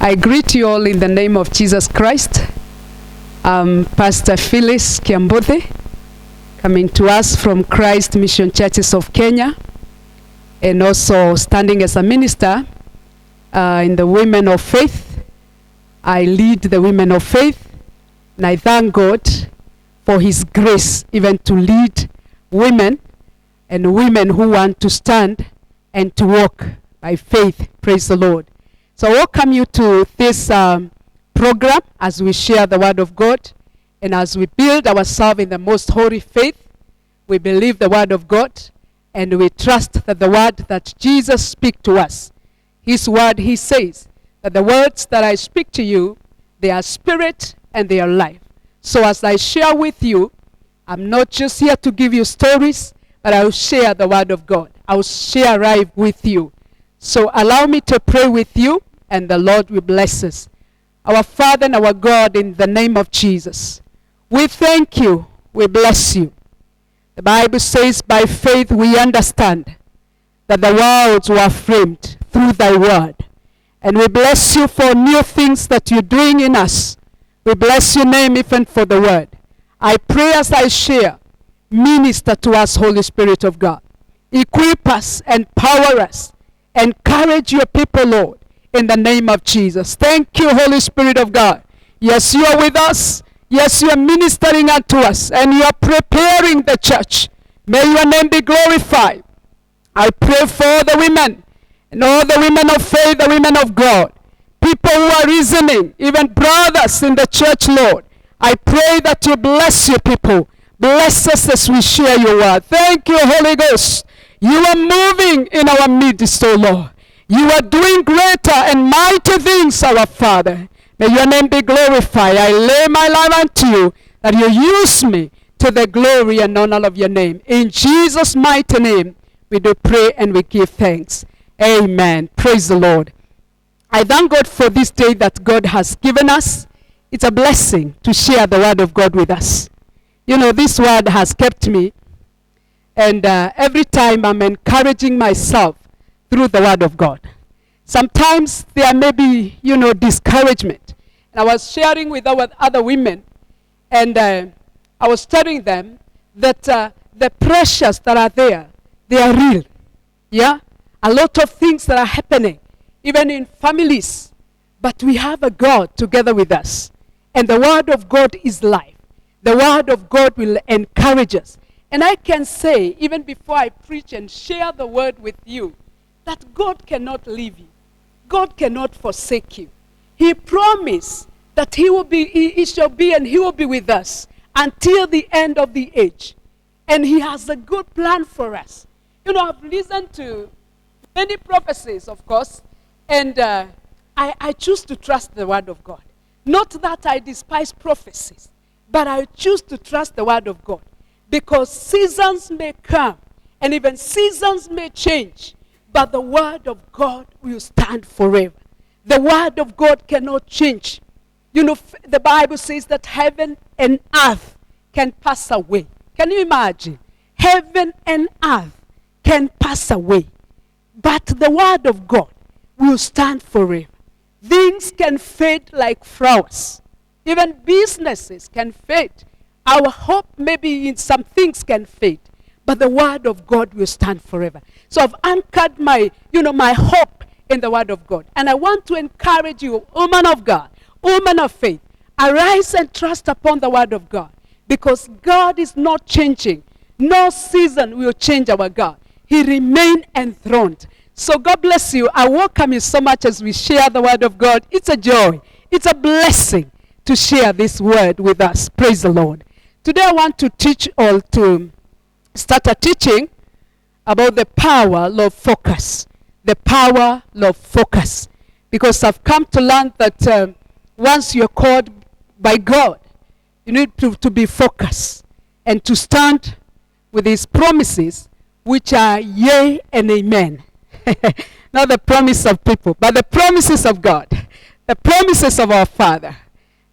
I greet you all in the name of Jesus Christ. I'm Pastor Phyllis Kiambothe, coming to us from Christ Mission Churches of Kenya, and also standing as a minister in the Women of Faith. I lead the Women of Faith, and I thank God for His grace even to lead women and women who want to stand and to walk by faith. Praise the Lord. So I welcome you to this program as we share the Word of God and as we build ourselves in the most holy faith. We believe the Word of God and we trust that the Word that Jesus speaks to us, His Word, He says that the words that I speak to you, they are spirit and they are life. So as I share with you, I'm not just here to give you stories, but I will share the Word of God. I will share life with you. So allow me to pray with you, and the Lord will bless us. Our Father and our God, in the name of Jesus, we thank you, we bless you. The Bible says, by faith we understand that the worlds were framed through thy word. And we bless you for new things that you're doing in us. We bless your name even for the word. I pray as I share, minister to us, Holy Spirit of God. Equip us, empower us, encourage your people, Lord, in the name of Jesus. Thank you, Holy Spirit of God. Yes, you are with us. Yes, you are ministering unto us, and you are preparing the church. May your name be glorified. I pray for the women, and all the women of faith, the women of God, people who are reasoning, even brothers in the church, Lord. I pray that you bless your people. Bless us as we share your word. Thank you, Holy Ghost. You are moving in our midst, O Lord. You are doing greater and mighty things, our Father. May your name be glorified. I lay my life unto you, that you use me to the glory and honor of your name. In Jesus' mighty name, we do pray and we give thanks. Amen. Praise the Lord. I thank God for this day that God has given us. It's a blessing to share the word of God with us. You know, this word has kept me. And every time I'm encouraging myself through the word of God. Sometimes there may be, discouragement. And I was sharing with our other women, and I was telling them that the pressures that are there, they are real. Yeah? A lot of things that are happening, even in families. But we have a God together with us. And the word of God is life. The word of God will encourage us. And I can say, even before I preach and share the word with you, that God cannot leave you. God cannot forsake you. He promised that He shall be and He will be with us until the end of the age. And He has a good plan for us. I've listened to many prophecies, of course, and I choose to trust the word of God. Not that I despise prophecies, but I choose to trust the word of God. Because seasons may come, and even seasons may change, but the word of God will stand forever. The word of God cannot change. The Bible says that heaven and earth can pass away. Can you imagine? Heaven and earth can pass away, but the word of God will stand forever. Things can fade like flowers. Even businesses can fade. Our hope maybe in some things can fade, but the word of God will stand forever. So I've anchored my hope in the word of God. And I want to encourage you, woman of God, woman of faith, arise and trust upon the word of God, because God is not changing. No season will change our God. He remains enthroned. So God bless you. I welcome you so much as we share the word of God. It's a joy. It's a blessing to share this word with us. Praise the Lord. Today I want to teach or to start a teaching about the power of focus. The power of focus. Because I've come to learn that once you're called by God, you need to be focused and to stand with His promises, which are yea and amen. Not the promise of people, but the promises of God. The promises of our Father.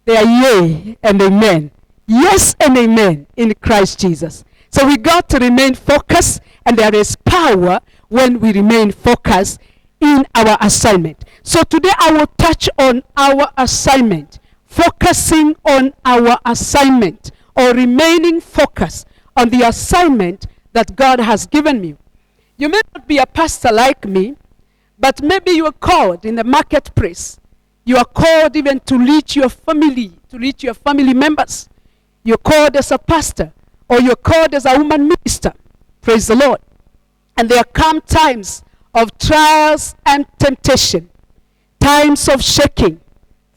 They are yea and amen. Yes and amen in Christ Jesus. So we got to remain focused, and there is power when we remain focused in our assignment. So today I will touch on our assignment, focusing on our assignment, or remaining focused on the assignment that God has given me. You may not be a pastor like me, but maybe you are called in the marketplace. You are called even to lead your family, to lead your family members. You're called as a pastor, or you're called as a woman minister. Praise the Lord. And there come times of trials and temptation, times of shaking.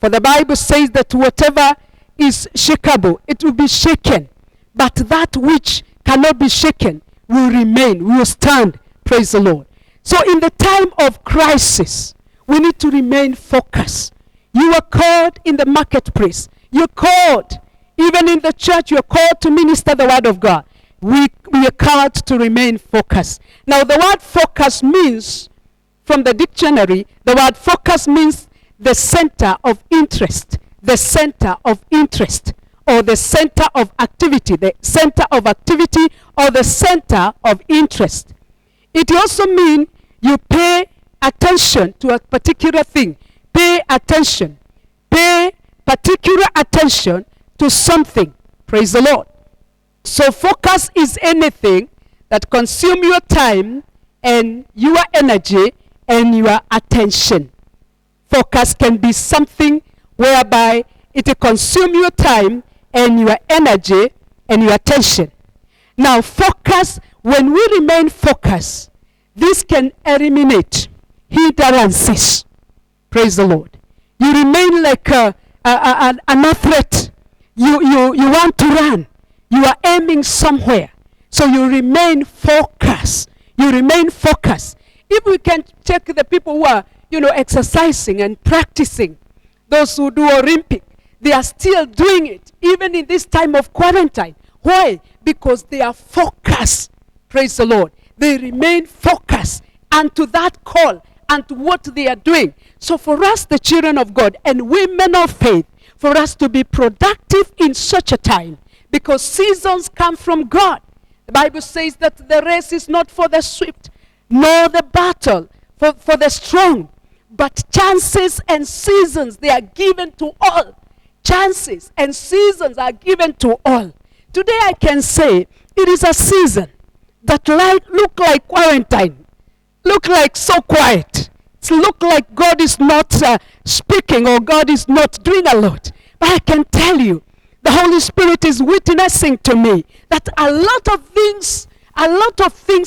For the Bible says that whatever is shakeable, it will be shaken. But that which cannot be shaken will remain, will stand. Praise the Lord. So in the time of crisis, we need to remain focused. You are called in the marketplace. You're called, even in the church, you're called to minister the word of God. We are called to remain focused. Now the word focus means, from the dictionary, the word focus means the center of interest, the center of interest, or the center of activity, the center of activity, or the center of interest. It also means you pay attention to a particular thing. Pay attention. Pay particular attention to something. Praise the Lord. So focus is anything that consumes your time and your energy and your attention. Focus can be something whereby it consumes your time and your energy and your attention. Now focus, when we remain focused, this can eliminate hindrances. Praise the Lord. You remain like an athlete. You want to run. You are aiming somewhere. So you remain focused. You remain focused. If we can check the people who are, exercising and practicing, those who do Olympic, they are still doing it, even in this time of quarantine. Why? Because they are focused. Praise the Lord. They remain focused unto that call and to what they are doing. So for us, the children of God and women of faith, for us to be productive in such a time, because seasons come from God. The Bible says that the race is not for the swift, nor the battle for the strong, but chances and seasons, they are given to all. Chances and seasons are given to all. Today I can say it is a season that look like quarantine, look like so quiet. It look like God is not speaking, or God is not doing a lot. But I can tell you, the Holy Spirit is witnessing to me that a lot of things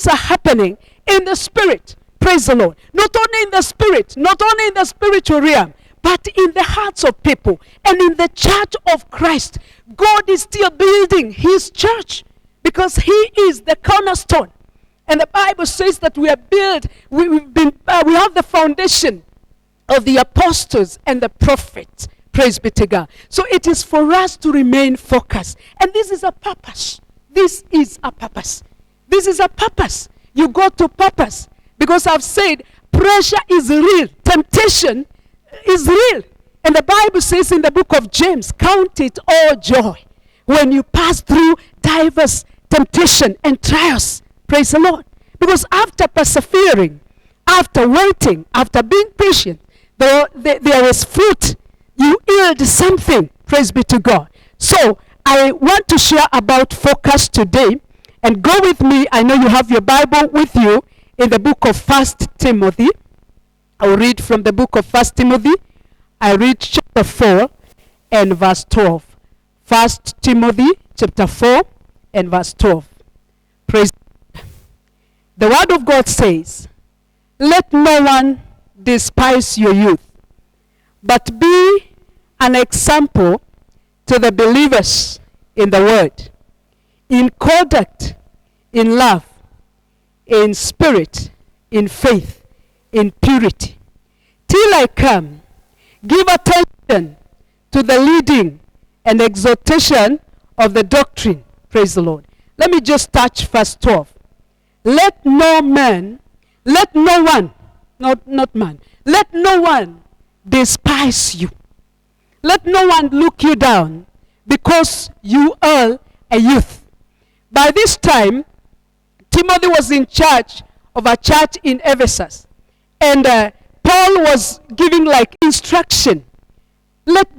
are happening in the Spirit. Praise the Lord. Not only in the Spirit, not only in the spiritual realm, but in the hearts of people and in the church of Christ. God is still building his church because he is the cornerstone. And the Bible says that we are built, we have the foundation of the apostles and the prophets. Praise be to God. So it is for us to remain focused. And this is a purpose. This is a purpose. This is a purpose. You go to purpose. Because I've said pressure is real. Temptation is real. And the Bible says in the book of James, count it all joy when you pass through diverse temptation and trials. Praise the Lord. Because after persevering, after waiting, after being patient, there is fruit. You yield something. Praise be to God. So I want to share about focus today. And go with me. I know you have your Bible with you in the book of 1 Timothy. I will read from the book of 1 Timothy. I read chapter 4 and verse 12. 1 Timothy chapter 4 and verse 12. Praise God. The word of God says, let no one despise your youth, but be an example to the believers in the word, in conduct, in love, in spirit, in faith, in purity. Till I come, give attention to the leading and exhortation of the doctrine. Praise the Lord. Let me just touch verse 12. Let no one, let no one despise you. Let no one look you down because you are a youth. By this time, Timothy was in charge of a church in Ephesus. And Paul was giving like instruction.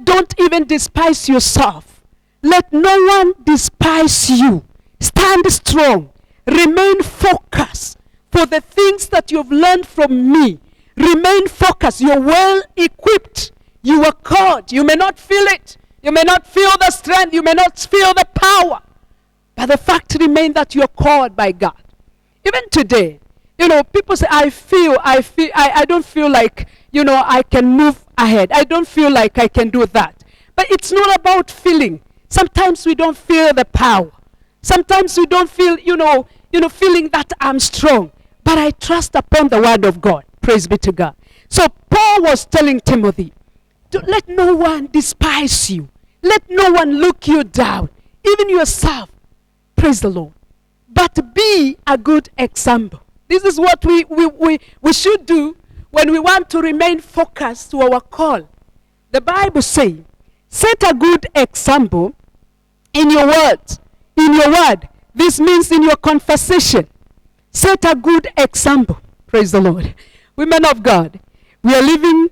Don't even despise yourself. Let no one despise you. Stand strong. Remain focused for the things that you've learned from me. Remain focused. You're well equipped. You are called. You may not feel it. You may not feel the strength. You may not feel the power. But the fact remains that you're called by God. Even today, people say, I don't feel like, I can move ahead. I don't feel like I can do that. But it's not about feeling. Sometimes we don't feel the power. Sometimes we don't feel, feeling that I'm strong. But I trust upon the word of God. Praise be to God. So Paul was telling Timothy, let no one despise you. Let no one look you down. Even yourself. Praise the Lord. But be a good example. This is what we should do when we want to remain focused to our call. The Bible says, set a good example in your words. In your word. This means in your conversation. Set a good example. Praise the Lord. Women of God, we are living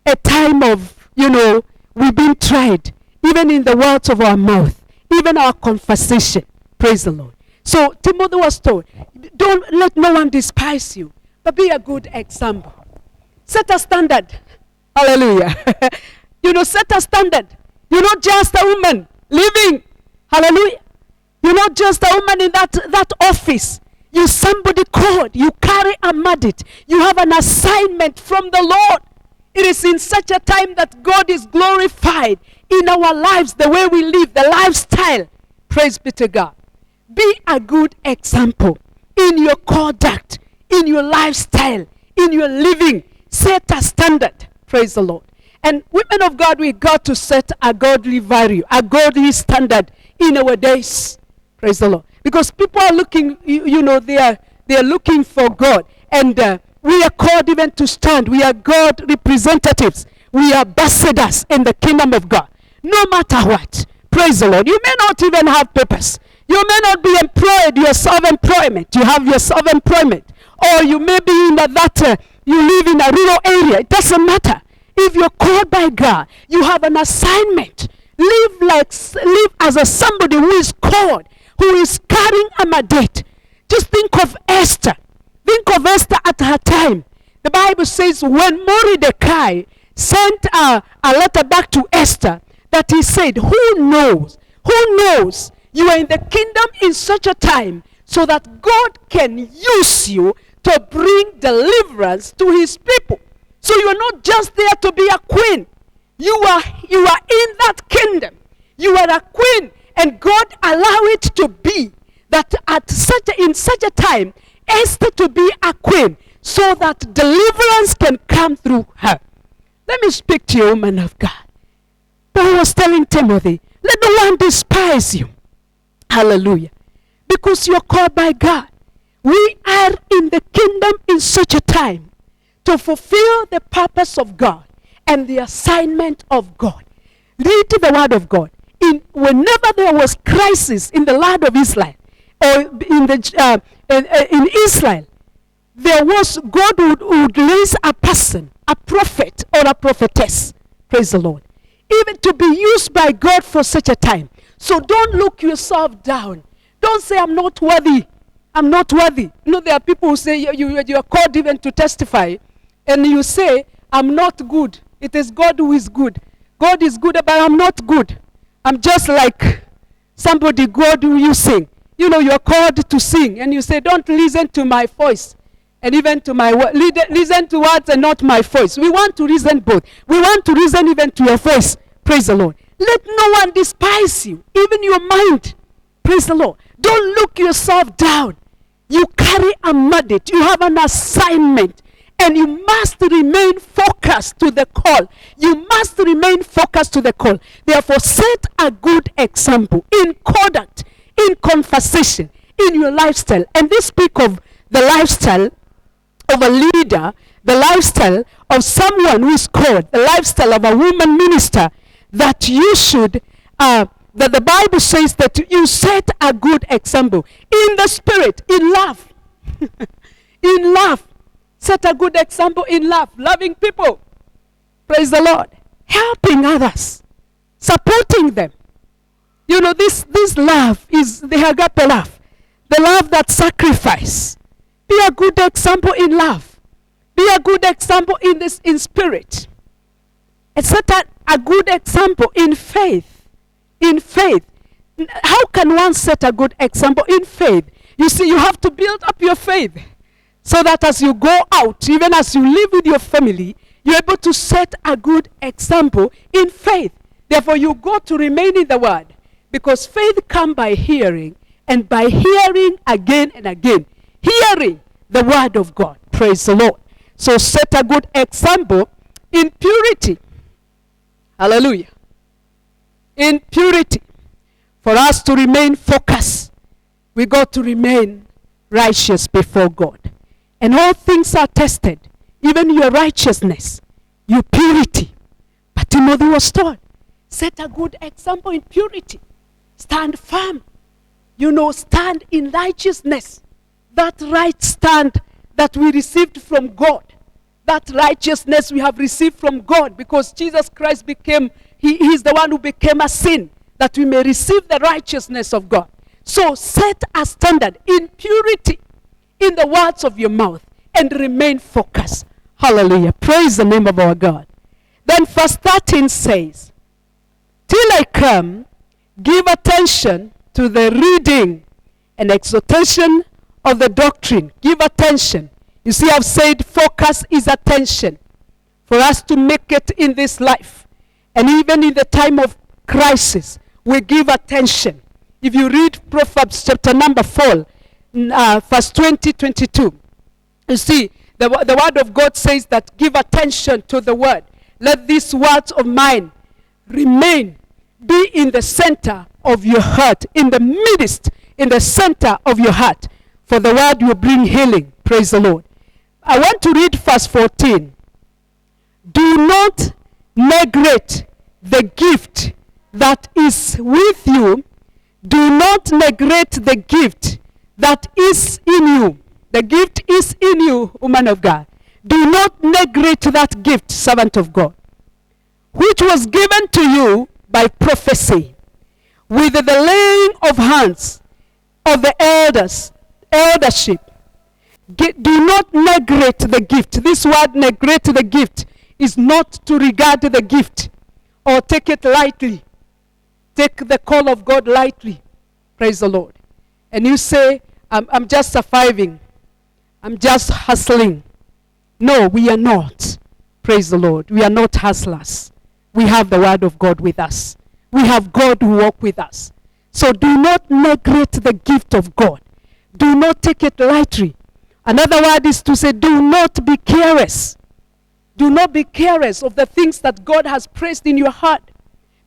a time of, we've been tried. Even in the words of our mouth. Even our conversation. Praise the Lord. So Timothy was told, don't let no one despise you, but be a good example. Set a standard. Hallelujah. Set a standard. You're not just a woman living. Hallelujah. You're not just a woman in that office. You're somebody called. You carry a mandate. You have an assignment from the Lord. It is in such a time that God is glorified in our lives, the way we live, the lifestyle. Praise be to God. Be a good example in your conduct, in your lifestyle, in your living. Set a standard. Praise the Lord. And women of God, we got to set a godly value, a godly standard in our days. Praise the Lord. Because people are looking, they are looking for God. And we are called even to stand. We are God representatives. We are ambassadors in the kingdom of God. No matter what. Praise the Lord. You may not even have papers. You may not be employed. You are self-employment. You have your self-employment. Or you may be in you live in a rural area. It doesn't matter. If you're called by God, you have an assignment. Live as somebody who is called, who is carrying a mandate. Just think of Esther. Think of Esther at her time. The Bible says when Mordecai sent a letter back to Esther, that he said, who knows? You are in the kingdom in such a time so that God can use you to bring deliverance to his people. So you are not just there to be a queen. You are in that kingdom. You are a queen, and God allow it to be that in such a time, Esther to be a queen, so that deliverance can come through her. Let me speak to you, woman of God. Paul was telling Timothy, let no one despise you. Hallelujah. Because you're called by God. We are in the kingdom in such a time to fulfill the purpose of God and the assignment of God. Read the word of God. Whenever there was crisis in the land of Israel, or in Israel, God would raise a person, a prophet or a prophetess. Praise the Lord. Even to be used by God for such a time. So don't look yourself down. Don't say, I'm not worthy. I'm not worthy. There are people who say you are called even to testify. And you say, I'm not good. It is God who is good. God is good, but I'm not good. I'm just like somebody God who you sing. You are called to sing. And you say, don't listen to my voice. And even to my word. Listen to words and not my voice. We want to listen both. We want to listen even to your voice. Praise the Lord. Let no one despise you. Even your mind. Praise the Lord. Don't look yourself down. You carry a mandate. You have an assignment. And you must remain focused to the call. You must remain focused to the call. Therefore, set a good example in conduct, in conversation, in your lifestyle. And this speak of the lifestyle of a leader, the lifestyle of someone who is called, the lifestyle of a woman minister, that you should, that the Bible says that you set a good example in the spirit, in love. In love. Set a good example in love, loving people. Praise the Lord. Helping others, supporting them. You know, this love is the agape love, the love that sacrifices. Be a good example in love. Be a good example in spirit. And set a good example in faith. In faith. How can one set a good example in faith? You see, you have to build up your faith so that as you go out, even as you live with your family, you're able to set a good example in faith. Therefore, you go to remain in the word, because faith comes by hearing, and by hearing again and again. Hearing the word of God. Praise the Lord. So set a good example in purity. Hallelujah. In purity. For us to remain focused, we got to remain righteous before God. And all things are tested, even your righteousness, your purity. But Timothy was told, set a good example in purity. Stand firm. You know, stand in righteousness. That right stand that we received from God. That righteousness we have received from God, because Jesus Christ became, he is the one who became a sin, that we may receive the righteousness of God. So set a standard in purity in the words of your mouth and remain focused. Hallelujah. Praise the name of our God. Then verse 13 says, till I come, give attention to the reading and exhortation of the doctrine. Give attention. You see, I've said focus is attention. For us to make it in this life, and even in the time of crisis, we give attention. If you read Proverbs chapter number 4, verse 20-22, you see, the word of God says that give attention to the word. Let these words of mine remain, be in the center of your heart, in the midst, in the center of your heart. For the word will bring healing. Praise the Lord. I want to read verse 14. Do not neglect the gift that is with you. Do not neglect the gift that is in you. The gift is in you, woman of God. Do not neglect that gift, servant of God, which was given to you by prophecy, with the laying of hands of the eldership. Do not neglect the gift. This word neglect the gift is not to regard the gift or take it lightly. Take the call of God lightly. Praise the Lord. And you say, I'm just surviving. I'm just hustling. No, we are not. Praise the Lord. We are not hustlers. We have the word of God with us. We have God who walks with us. So do not neglect the gift of God. Do not take it lightly. Another word is to say, do not be careless. Do not be careless of the things that God has placed in your heart.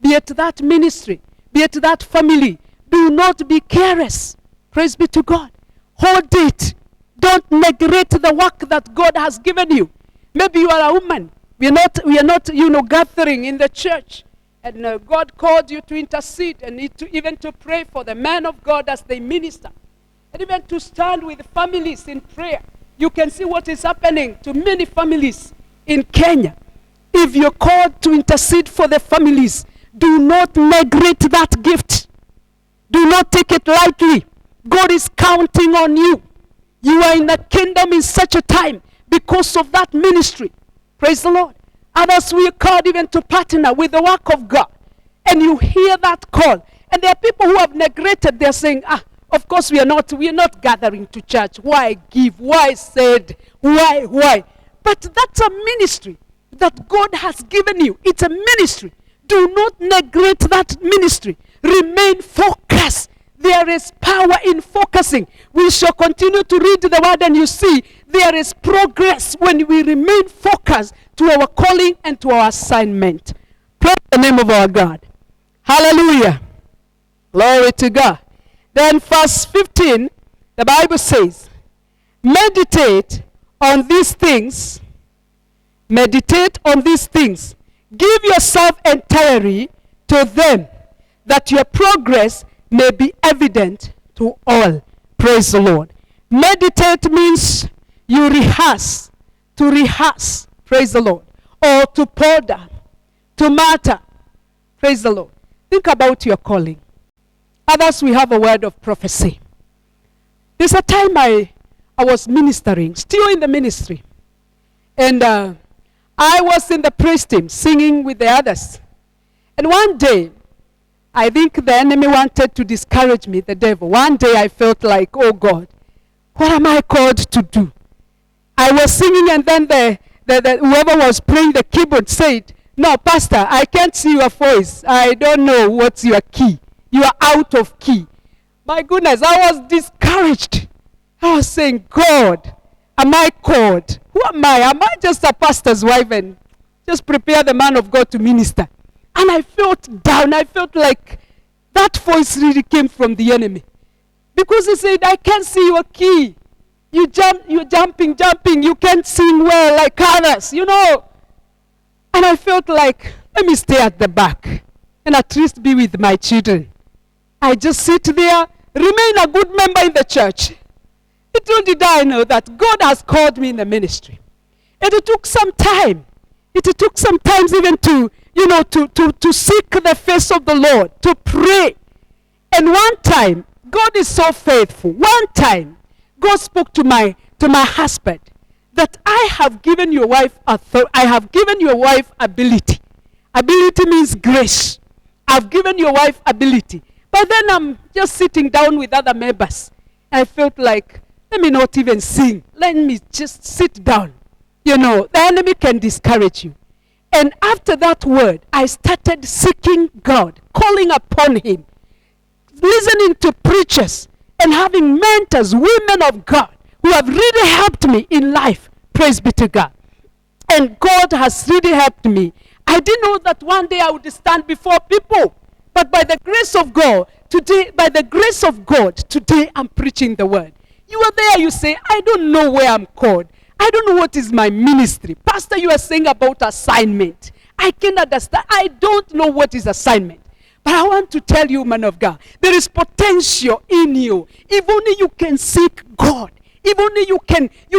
Be it that ministry, be it that family. Do not be careless. Praise be to God. Hold it. Don't neglect the work that God has given you. Maybe you are a woman. We are not, gathering in the church. And God called you to intercede and even to pray for the men of God as they minister. And even to stand with families in prayer. You can see what is happening to many families in Kenya. If you're called to intercede for the families, do not neglect that gift. Do not take it lightly. God is counting on you. You are in the kingdom in such a time because of that ministry. Praise the Lord. Others we are called even to partner with the work of God. And you hear that call. And there are people who have neglected. They're saying, of course we are not gathering to church. Why give? Why said? Why? But that's a ministry that God has given you. It's a ministry. Do not neglect that ministry. Remain focused. There is power in focusing. We shall continue to read the word, and you see there is progress when we remain focused to our calling and to our assignment. Praise the name of our God. Hallelujah. Glory to God. Then verse 15, the Bible says, meditate on these things. Meditate on these things. Give yourself entirely to them, that your progress may be evident to all. Praise the Lord. Meditate means you rehearse, to rehearse, praise the Lord, or to ponder, to matter, praise the Lord. Think about your calling. Others, we have a word of prophecy. There's a time I was ministering, still in the ministry. And I was in the praise team singing with the others. And one day, I think the enemy wanted to discourage me, the devil. One day I felt like, oh God, what am I called to do? I was singing and then the whoever was playing the keyboard said, no, Pastor, I can't see your voice. I don't know what's your key. You are out of key. My goodness, I was discouraged. I was saying, God, am I called? Who am I? Am I just a pastor's wife and just prepare the man of God to minister? And I felt down. I felt like that voice really came from the enemy. Because he said, I can't see your key. You're jumping. You can't sing well like others, you know. And I felt like, let me stay at the back and at least be with my children. I just sit there, remain a good member in the church. Little did I know that God has called me in the ministry. And it took some time. It took some time even to seek the face of the Lord, to pray. And one time, God is so faithful. One time, God spoke to my husband that I have given your wife ability. Ability means grace. I've given your wife ability. But then I'm just sitting down with other members. I felt like, let me not even sing. Let me just sit down. You know, the enemy can discourage you. And after that word, I started seeking God, calling upon him, listening to preachers, and having mentors, women of God, who have really helped me in life. Praise be to God. And God has really helped me. I didn't know that one day I would stand before people. But by the grace of God, today I'm preaching the word. You are there, you say, I don't know where I'm called. I don't know what is my ministry. Pastor, you are saying about assignment. I can understand. I don't know what is assignment. But I want to tell you, man of God, there is potential in you. If only you can seek God. If only you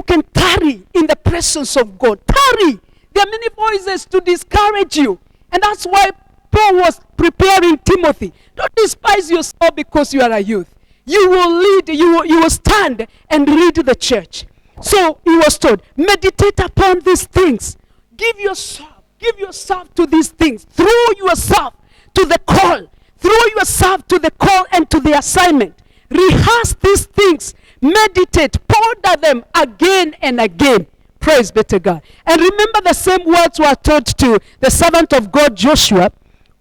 can tarry in the presence of God. Tarry. There are many voices to discourage you. And that's why Paul was preparing Timothy. Don't despise yourself because you are a youth. You will lead, you will stand and lead the church. So he was told, meditate upon these things. Give yourself to these things. Throw yourself to the call. Throw yourself to the call and to the assignment. Rehearse these things. Meditate. Ponder them again and again. Praise be to God. And remember the same words were told to the servant of God Joshua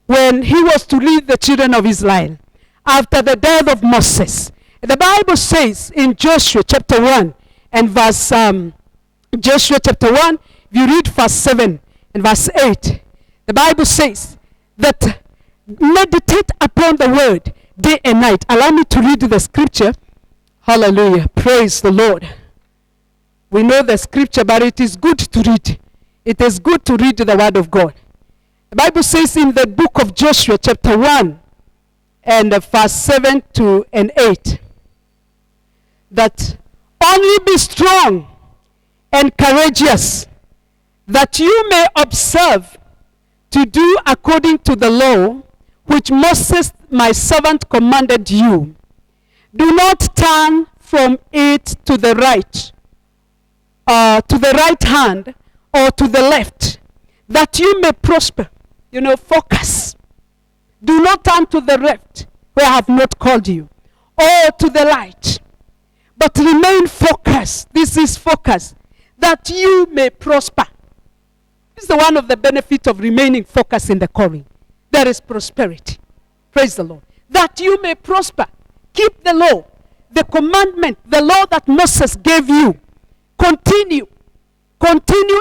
when he was to lead the children of Israel after the death of Moses. The Bible says in Joshua chapter 1 and verse Joshua chapter 1, if you read verse 7 and verse 8, the Bible says that meditate upon the word day and night. Allow me to read the scripture. Hallelujah. Praise the Lord. We know the scripture, but it is good to read. It is good to read the word of God. The Bible says in the book of Joshua chapter 1 and verse 7 to 8 that only be strong and courageous, that you may observe to do according to the law which Moses my servant commanded you. Do not turn from it to the right hand or to the left, that you may prosper. You know, focus. Do not turn to the left where I have not called you, or to the right, but remain focused. This is focus, that you may prosper. This is one of the benefits of remaining focused in the calling. There is prosperity. Praise the Lord. That you may prosper. Keep the law, the commandment, the law that Moses gave you. Continue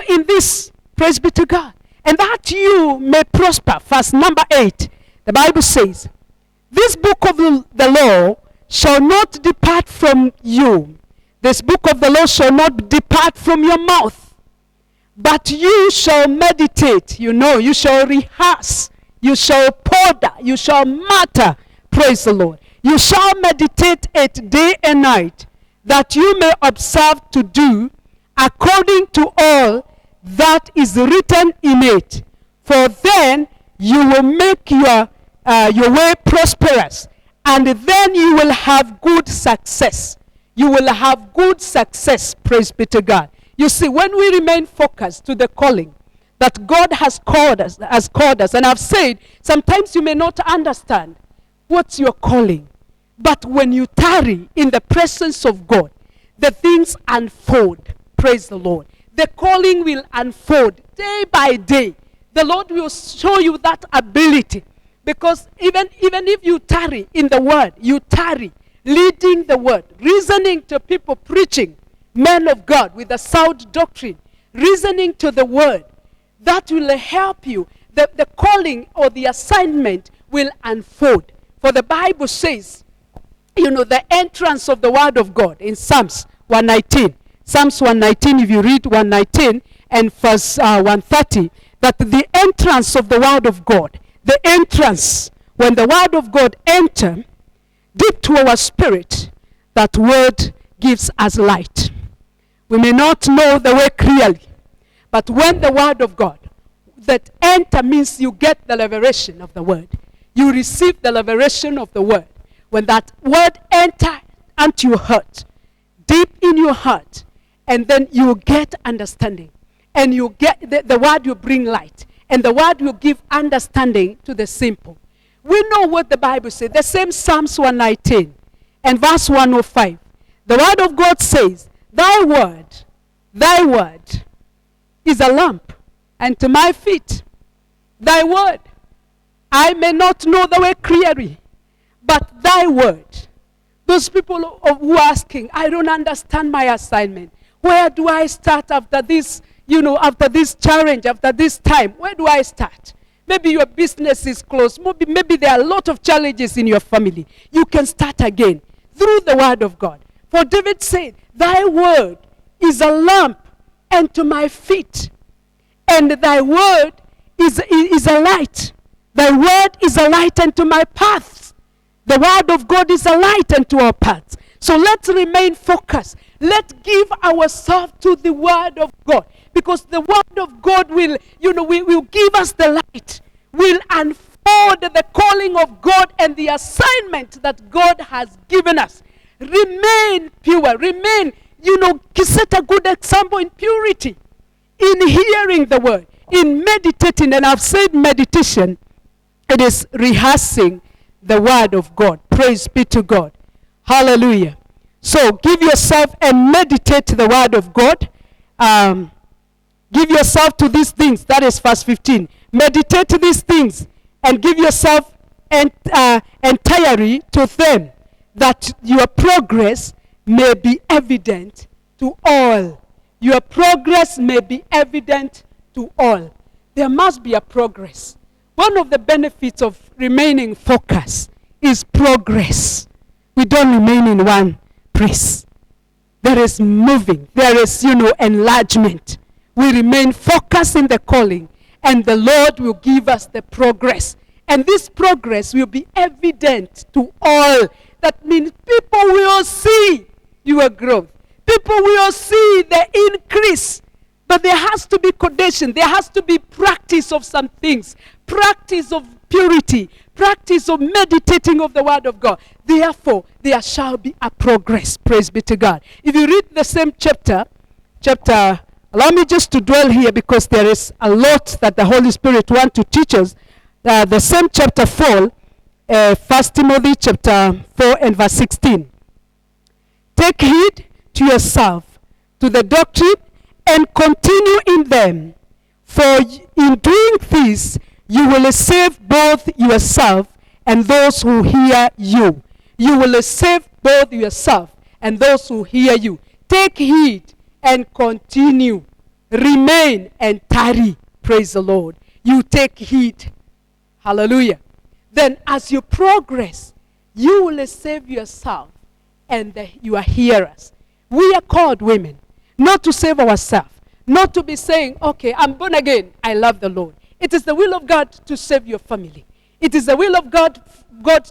in this. Praise be to God. And that you may prosper. Verse number 8. The Bible says, this book of the law shall not depart from you. This book of the law shall not depart from your mouth. But you shall meditate. You shall rehearse. You shall ponder. You shall mutter. Praise the Lord. You shall meditate it day and night, that you may observe to do according to all that is written in it. For then you will make your way prosperous, and then you will have good success. You will have good success, praise be to God. You see, when we remain focused to the calling that God has called us, and I've said, sometimes you may not understand what's your calling, but when you tarry in the presence of God, the things unfold, praise the Lord. The calling will unfold day by day. The Lord will show you that ability, because even if you tarry in the word, you tarry leading the word, reasoning to people, preaching, men of God with a sound doctrine, reasoning to the word, that will help you. The calling or the assignment will unfold. For the Bible says, the entrance of the word of God in Psalms 119. Psalms 119, if you read 119 and verse 130, that the entrance of the word of God, the entrance, when the word of God enter deep to our spirit, that word gives us light. We may not know the way clearly, but when the word of God that enter means you get the revelation of the word. You receive the revelation of the word. When that word enter into your heart, deep in your heart, and then you get understanding. And you get the word will bring light. And the word will give understanding to the simple. We know what the Bible says. The same Psalms 119 and verse 105. The word of God says, thy word is a lamp unto my feet. Thy word. I may not know the way clearly, but thy word. Those people who are asking, I don't understand my assignment. Where do I start after this, after this challenge, after this time? Where do I start? Maybe your business is closed. Maybe there are a lot of challenges in your family. You can start again through the word of God. For David said, thy word is a lamp unto my feet, and thy word is a light. Thy word is a light unto my paths. The word of God is a light unto our paths. So let's remain focused. Let's give ourselves to the word of God, because the word of God will give us the light, will unfold the calling of God and the assignment that God has given us. Remain pure. Remain, set a good example in purity, in hearing the word, in meditating. And I've said meditation, it is rehearsing the word of God. Praise be to God. Hallelujah. So give yourself and meditate the word of God. Give yourself to these things. That is verse 15. Meditate these things and give yourself entirely to them, that your progress may be evident to all. Your progress may be evident to all. There must be a progress. One of the benefits of remaining focused is progress. We don't remain in one place. There is moving. There is, enlargement. We remain focused in the calling, and the Lord will give us the progress. And this progress will be evident to all. That means people will see your growth. People will see the increase. But there has to be condition. There has to be practice of some things. Practice of purity. Practice of meditating of the word of God. Therefore, there shall be a progress. Praise be to God. If you read the same chapter, allow me just to dwell here, because there is a lot that the Holy Spirit wants to teach us. The same chapter 4, 1 Timothy chapter 4 and verse 16. Take heed to yourself, to the doctrine, and continue in them. For in doing this, you will save both yourself and those who hear you. You will save both yourself and those who hear you. Take heed and continue. Remain and tarry. Praise the Lord. You take heed. Hallelujah. Then as you progress, you will save yourself and your hearers. We are called women not to save ourselves, not to be saying, okay, I'm born again, I love the Lord. It is the will of God to save your family. It is the will of God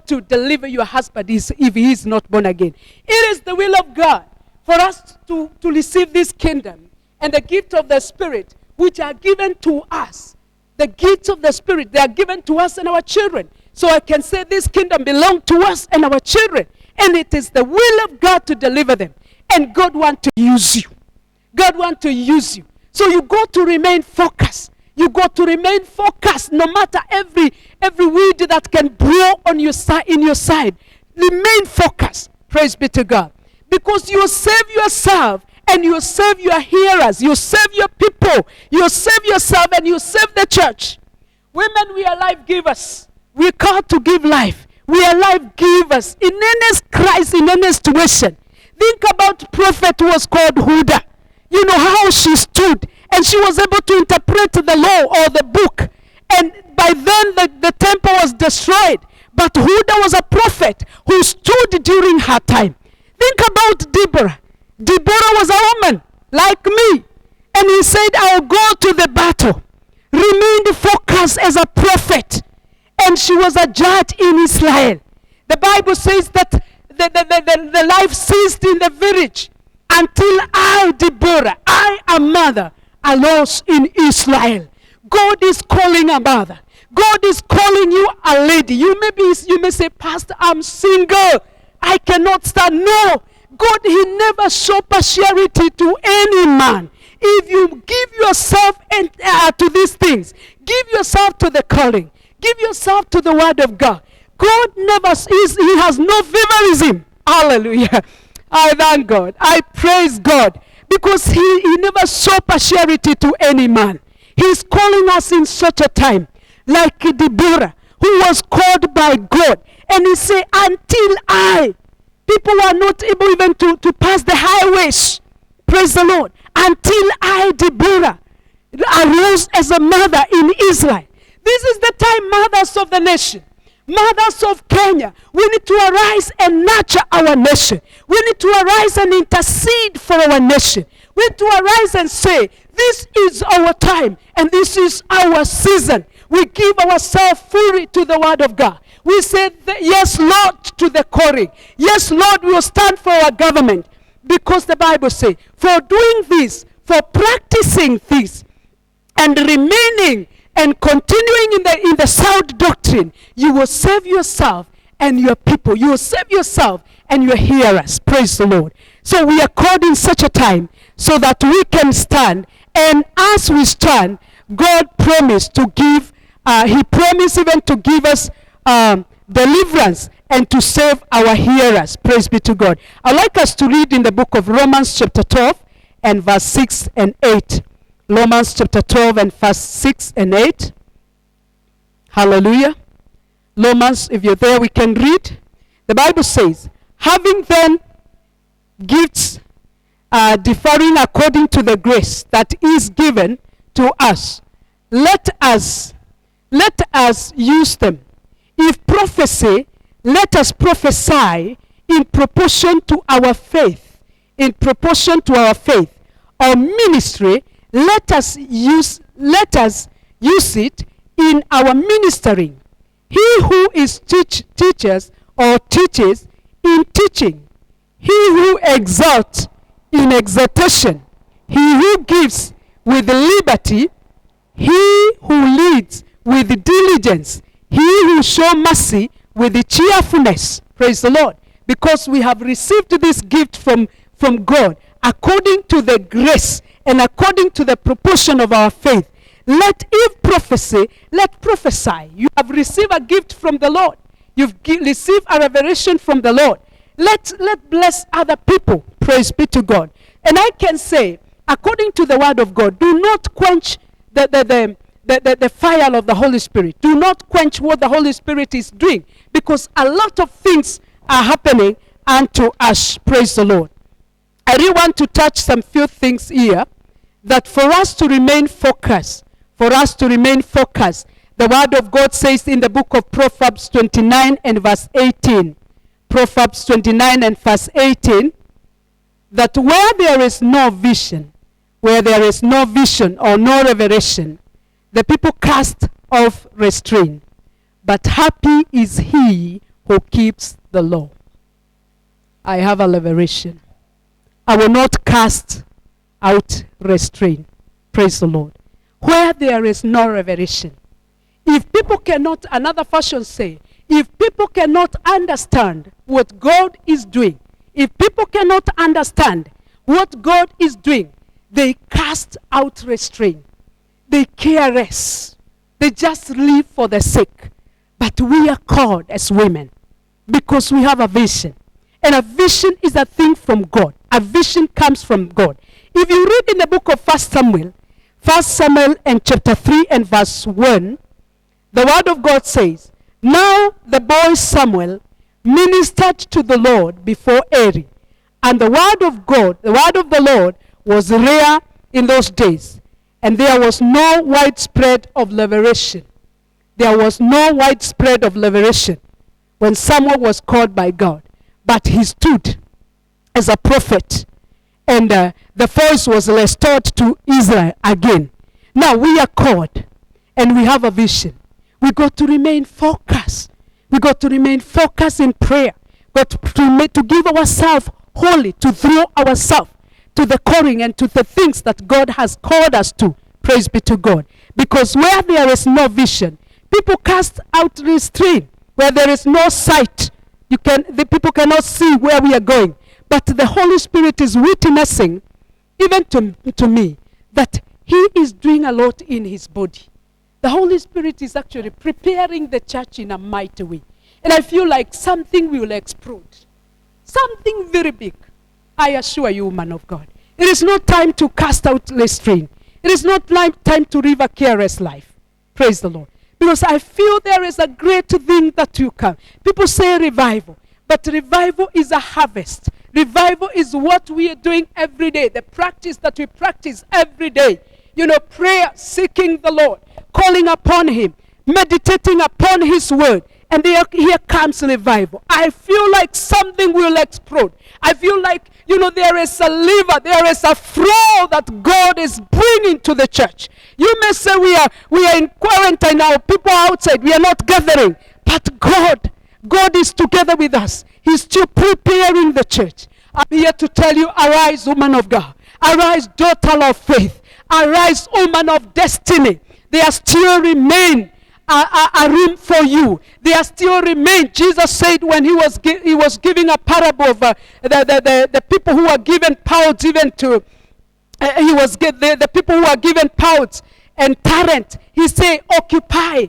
to deliver your husband if he is not born again. It is the will of God for us to receive this kingdom, and the gift of the Spirit, which are given to us. The gifts of the Spirit, they are given to us and our children. So I can say this kingdom belongs to us and our children. And it is the will of God to deliver them. And God wants to use you. God wants to use you. So you got to remain focused. You got to remain focused no matter every wind that can blow on your in your side. Remain focused. Praise be to God. Because you save yourself and you save your hearers. You save your people. You save yourself and you save the church. Women, we are life givers. We are called to give life. We are life givers in any crisis, in any situation. Think about prophet who was called Huda. You know how she stood and she was able to interpret the law or the book. And by then the temple was destroyed. But Huda was a prophet who stood during her time. Think about Deborah. Deborah was a woman like me. And he said, I'll go to the battle. Remained focused as a prophet. And she was a judge in Israel. The Bible says that the life ceased in the village until I, Deborah, I, a mother, arose in Israel. God is calling a mother. God is calling you a lady. You may say, Pastor, I'm single. I cannot stand. No. God, he never show partiality to any man. If you give yourself to these things, give yourself to the calling, give yourself to the word of God. God never is, he has no favorism. Hallelujah. I thank God. I praise God. Because he never saw partiality to any man. He's calling us in such a time. Like Deborah, who was called by God. And he said, until people were not able even to pass the highways. Praise the Lord. Until I, Deborah, arose as a mother in Israel. This is the time, mothers of the nation, mothers of Kenya, we need to arise and nurture our nation. We need to arise and intercede for our nation. We need to arise and say, this is our time and this is our season. We give ourselves fully to the word of God. We say, yes, Lord, to the calling. Yes, Lord, we will stand for our government. Because the Bible says, for doing this, for practicing this, and remaining and continuing in the sound doctrine, you will save yourself and your people. You will save yourself and your hearers. Praise the Lord. So we are called in such a time so that we can stand. And as we stand, God promised to give, he promised even to give us deliverance and to save our hearers. Praise be to God. I'd like us to read in the book of Romans chapter 12 and verse 6 and 8. Romans chapter 12 and verse 6 and 8. Hallelujah. Romans, if you're there, we can read. The Bible says, having then gifts differing according to the grace that is given to us, let us use them. If prophecy, let us prophesy in proportion to our faith. In proportion to our faith. Or ministry, let us use it in our ministering. He who is teaches or teaches in teaching. He who exalts in exhortation. He who gives with liberty. He who leads with diligence. He who shows mercy with cheerfulness. Praise the Lord. Because we have received this gift from God according to the grace and according to the proportion of our faith. If prophecy, let prophesy. You have received a gift from the Lord. You've received a revelation from the Lord. Let bless other people. Praise be to God. And I can say, according to the word of God, do not quench the fire of the Holy Spirit. Do not quench what the Holy Spirit is doing, because a lot of things are happening unto us. Praise the Lord. I really want to touch some few things here, that for us to remain focused, the word of God says in the book of Proverbs 29 and verse 18, Proverbs 29 and verse 18, that where there is no vision or no revelation, the people cast off restraint. But happy is he who keeps the law. I have a revelation. I will not cast out restraint. Praise the Lord. Where there is no revelation. If people cannot, another version say, if people cannot understand what God is doing, if people cannot understand what God is doing, they cast out restraint. They care less. They just live for the sake. But we are called as women because we have a vision. And a vision is a thing from God. A vision comes from God. If you read in the book of 1 Samuel and chapter 3 and verse 1, the word of God says, now the boy Samuel ministered to the Lord before Eli. And the word of God, the word of the Lord was rare in those days. And there was no widespread of revelation. There was no widespread of revelation when Samuel was called by God. But he stood as a prophet. And the voice was restored to Israel again. Now we are called and we have a vision. We got to remain focused. We got to remain focused in prayer. Got to give ourselves wholly, to throw ourselves to the calling and to the things that God has called us to. Praise be to God. Because where there is no vision, people cast out restraint. Where there is no sight, the people cannot see where we are going. But the Holy Spirit is witnessing, even to me, that He is doing a lot in His body. The Holy Spirit is actually preparing the church in a mighty way. And I feel like something will explode. Something very big. I assure you, man of God. It is not time to cast out restraint. It is not time to live a careless life. Praise the Lord. Because I feel there is a great thing that you can. People say revival. But revival is a harvest. Revival is what we are doing every day. The practice that we practice every day. You know, prayer, seeking the Lord, calling upon Him, meditating upon His word. And here comes revival. I feel like something will explode. I feel like, there is a lever, there is a flow that God is bringing to the church. You may say we are in quarantine now, people are outside, we are not gathering. But God is together with us. He's still preparing the church. I'm here to tell you, arise, woman of God. Arise, daughter of faith. Arise, woman of destiny. There still remain a room for you. There still remain. Jesus said when he was giving a parable of the people who are given pounds, even to the people who are given pounds and talent. He said, occupy.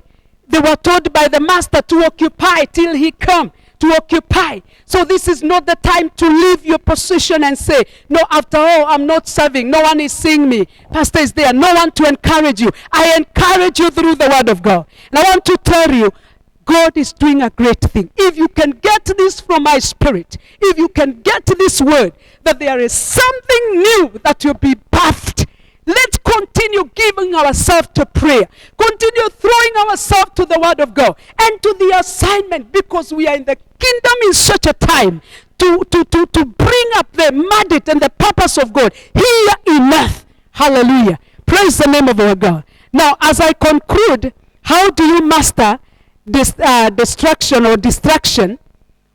They were told by the master to occupy till he come. To occupy. So this is not the time to leave your position and say, no, after all, I'm not serving. No one is seeing me. Pastor is there. No one to encourage you. I encourage you through the word of God. And I want to tell you, God is doing a great thing. If you can get this from my spirit, if you can get this word, that there is something new that will be birthed, let's continue giving ourselves to prayer. Continue throwing ourselves to the word of God and to the assignment, because we are in the kingdom in such a time to bring up the mandate and the purpose of God here in earth. Hallelujah. Praise the name of our God. Now, as I conclude, how do you master this distraction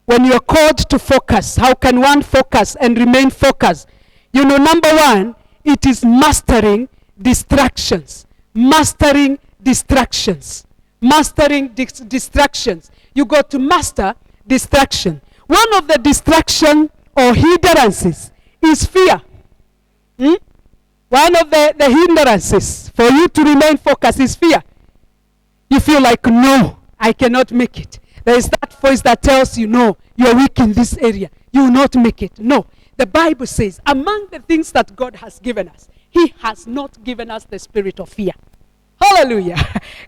when you're called to focus? How can one focus and remain focused? Number one, it is mastering distractions. Mastering distractions. Mastering distractions. You got to master distraction. One of the distraction or hindrances is fear. One of the hindrances for you to remain focused is fear. You feel like, no, I cannot make it. There is that voice that tells you, no, you're weak in this area. You will not make it. No. The Bible says, among the things that God has given us, He has not given us the spirit of fear. Hallelujah.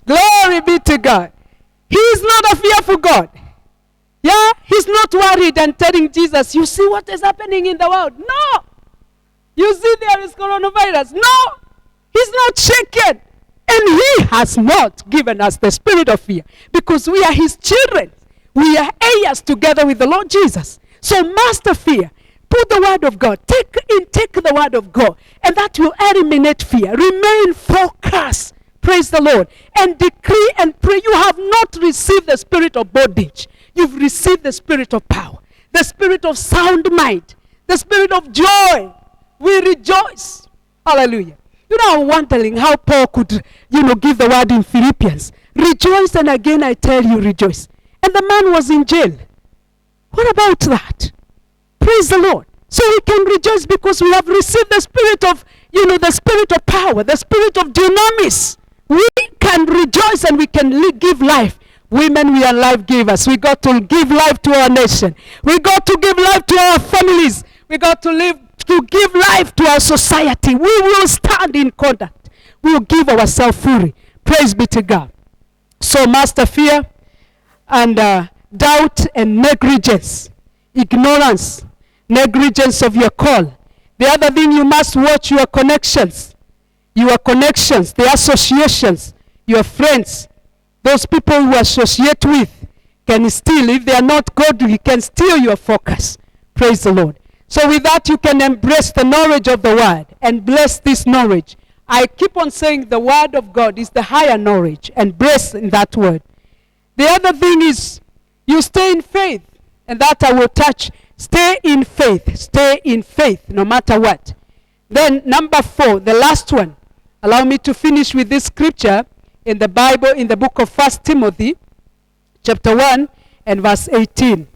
Glory be to God. He is not a fearful God. Yeah, He's not worried and telling Jesus, you see what is happening in the world? No. You see there is coronavirus. No. He's not shaken. And He has not given us the spirit of fear, because we are His children. We are heirs together with the Lord Jesus. So master fear. Put the word of God. Take the word of God. And that will eliminate fear. Remain focused. Praise the Lord. And decree and pray. You have not received the spirit of bondage. You've received the spirit of power. The spirit of sound mind. The spirit of joy. We rejoice. Hallelujah. You know, I'm wondering how Paul could, give the word in Philippians. Rejoice, and again I tell you, rejoice. And the man was in jail. What about that? Praise the Lord. So we can rejoice because we have received the spirit of, the spirit of power, the spirit of dunamis. We can rejoice and we can give life. Women, we are life givers. We got to give life to our nation. We got to give life to our families. We got to give life to our society. We will stand in conduct. We will give ourselves fully. Praise be to God. So master fear and doubt and negligence, ignorance, negligence of your call. The other thing, you must watch your connections, the associations, your friends. Those people you associate with can steal, if they are not godly, can steal your focus. Praise the Lord. So with that, you can embrace the knowledge of the word and bless this knowledge. I keep on saying the word of God is the higher knowledge, and bless in that word. The other thing is you stay in faith, and that I will touch. Stay in faith, no matter what. Then number 4, the last one. Allow me to finish with this scripture in the Bible, in the book of 1 Timothy, chapter 1 and verse 18.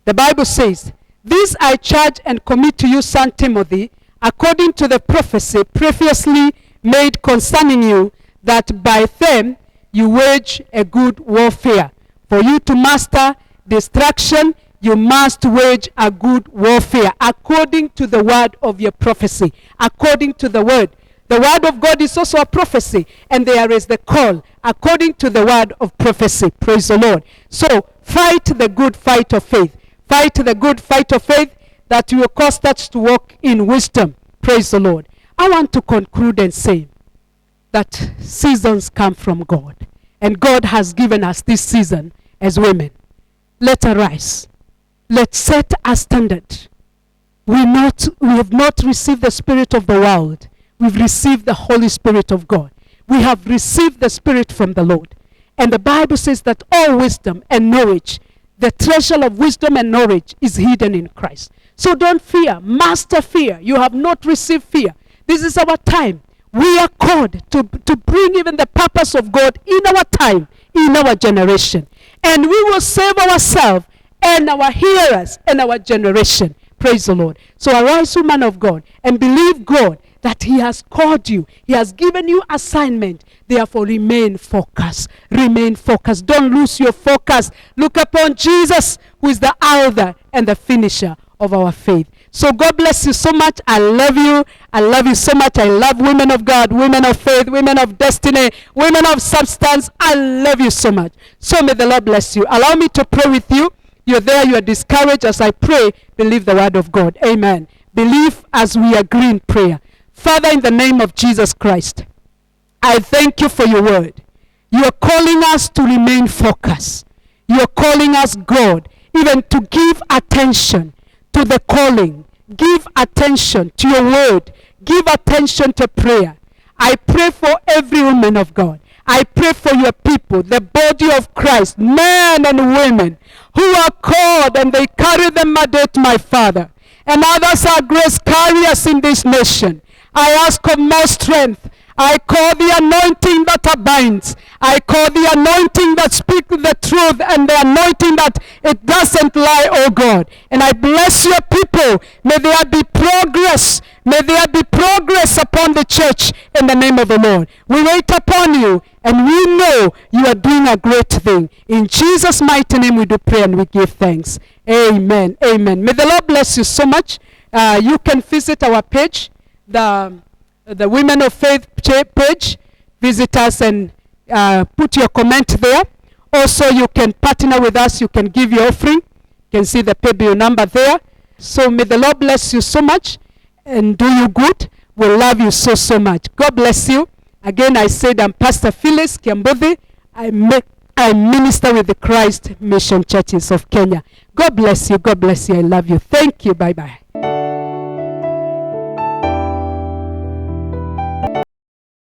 The Bible says, "This I charge and commit to you, son Timothy, according to the prophecy previously made concerning you, that by them you wage a good warfare. For you to master destruction, you must wage a good warfare, according to the word of your prophecy." According to the word. The word of God is also a prophecy, and there is the call, according to the word of prophecy. Praise the Lord. So, fight the good fight of faith. Fight the good fight of faith that will cause us to walk in wisdom. Praise the Lord. I want to conclude and say that seasons come from God, and God has given us this season as women. Let's arise. Let's set a standard. We have not received the spirit of the world. We've received the Holy Spirit of God. We have received the Spirit from the Lord. And the Bible says that all wisdom and knowledge, the treasure of wisdom and knowledge, is hidden in Christ. So don't fear. Master fear. You have not received fear. This is our time. We are called to bring even the purpose of God in our time, in our generation. And we will save ourselves and our hearers and our generation. Praise the Lord. So arise, woman of God, and believe God that he has called you. He has given you assignment. Therefore, remain focused. Remain focused. Don't lose your focus. Look upon Jesus, who is the author and the finisher of our faith. So God bless you so much. I love you. I love you so much. I love women of God, women of faith, women of destiny, women of substance. I love you so much. So may the Lord bless you. Allow me to pray with you. You're there, you are discouraged. As I pray, believe the word of God. Amen. Believe as we agree in prayer. Father, in the name of Jesus Christ, I thank you for your word. You are calling us to remain focused. You are calling us, God, even to give attention to the calling. Give attention to your word. Give attention to prayer. I pray for every woman of God. I pray for your people, the body of Christ, men and women who are called and they carry the mandate, my Father. And others are grace carriers in this nation. I ask of more strength. I call the anointing that abides. I call the anointing that speaks the truth, and the anointing that it doesn't lie, oh God. And I bless your people. May there be progress. May there be progress upon the church in the name of the Lord. We wait upon you, and we know you are doing a great thing. In Jesus' mighty name we do pray and we give thanks. Amen. Amen. May the Lord bless you so much. You can visit our page, the Women of Faith page. Visit us and put your comment there. Also, you can partner with us. You can give your offering. You can see the pay bill number there. So may the Lord bless you so much and do you good. We love you so, so much. God bless you. Again, I said I'm Pastor Phyllis Kiambodhi. I minister with the Christ Mission Churches of Kenya. God bless you. God bless you. I love you. Thank you. Bye-bye.